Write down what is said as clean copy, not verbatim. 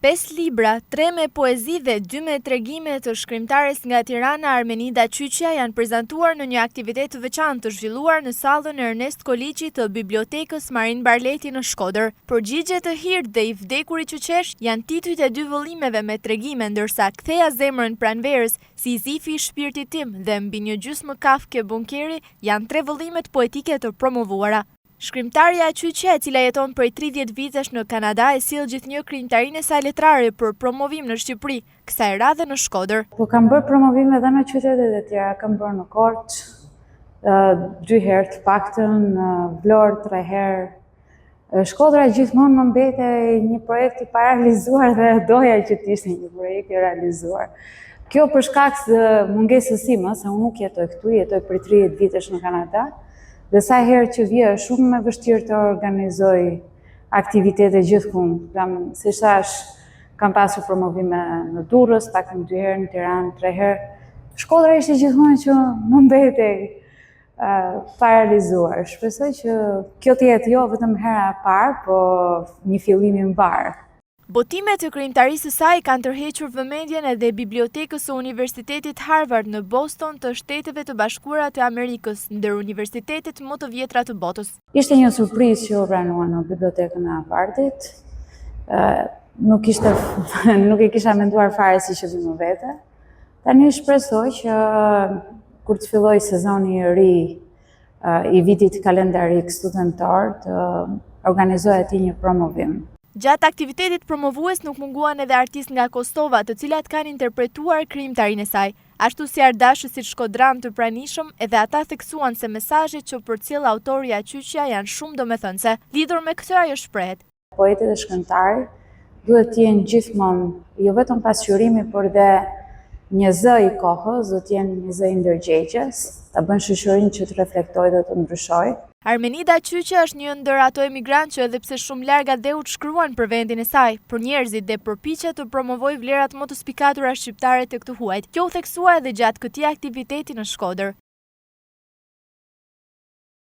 5 libra, 3 me poezi dhe 2 me tregime të shkrimtares nga Tirana Armenida Qyqja janë prezantuar në një aktivitet të veçantë të zhvilluar në sallën Ernest Koliqi të Bibliotekës Marin Barleti në Shkodër. Përgjigje të hirt dhe i vdekurit Qyqesh janë titujt e 2 vëllimeve me tregime, ndërsa Ktheja zemrën pranverës, Si zifi i shpirtit tim dhe Mbi një gjysmë kafke bunkeri janë 3 vëllimet poetike të promovuara. Shkrimtarja Qyqja, e cila jeton prej 30 vitesh në Kanada, e sjell gjithnjë krijimtarinë e saj letrare për promovim në Shqipëri, kësaj radhe në Shkodër. Po kam bërë promovime edhe në qytetet e tjera, kam bërë në Korçë, 2 herë të paktën, në Vlorë 3 herë. Shkodra gjithmonë më mbetej një projekt i parealizuar dhe doja që të ishte një projekt i realizuar. Kjo për shkak të mungesës time, se unë nuk jetoj këtu, jetoj prej 30 vitesh në Kanada. Dhe sa herë që vje është shumë me vështirë të organizoj aktivitete gjithkund. Si thash, kam pasur promovime në Durrës, paktën 2 herë, në Tiranë 3 herë. Shkodra ishte gjithmonë që më mbetej pa realizuar. Shpresoj që kjo të jetë jo vetëm hera e parë, po një fillim i mbar. Botimet e krijimtarisë së saj kanë tërhequr vëmendjen edhe Bibliotekës së Universitetit Harvard në Boston të Shteteve të Bashkuara të Amerikës, ndër universitetet më të vjetra të botës. Ishte një surprizë që u pranua në Bibliotekën e Harvardit. Nuk e kisha menduar fare si që vimë vete. Tani shpresoj që kur të filloj sezoni i ri i vitit kalendarik studentar të organizohet një promovim. Gjatë aktivitetit promovues nuk munguan edhe artistë nga Kosova, të cilat kanë interpretuar krijimtarinë e saj. Ashtu si ardashësit shkodran të pranishëm, edhe ata theksuan se mesazhet që përcjell autorja Qyqja janë shumë domethënëse. Lidhur me këtë ajo shprehet: poetët dhe shkrimtarët duhet të jenë gjithmonë jo vetëm pasqyrimi, por dhe një zë i kohës, do të jenë një zë i ndërgjegjes, ta bën shoqërinë që të reflektojë dhe të ndryshojë. Armenida Qyqja është një ndër ato emigrantë që edhe pse shumë larg adheut shkruan për vendin e saj, për njerëzit dhe përpiqet të promovojë vlerat më të spikatura shqiptare tek të huajt. Kjo u theksua edhe gjatë këtij aktiviteti në Shkodër.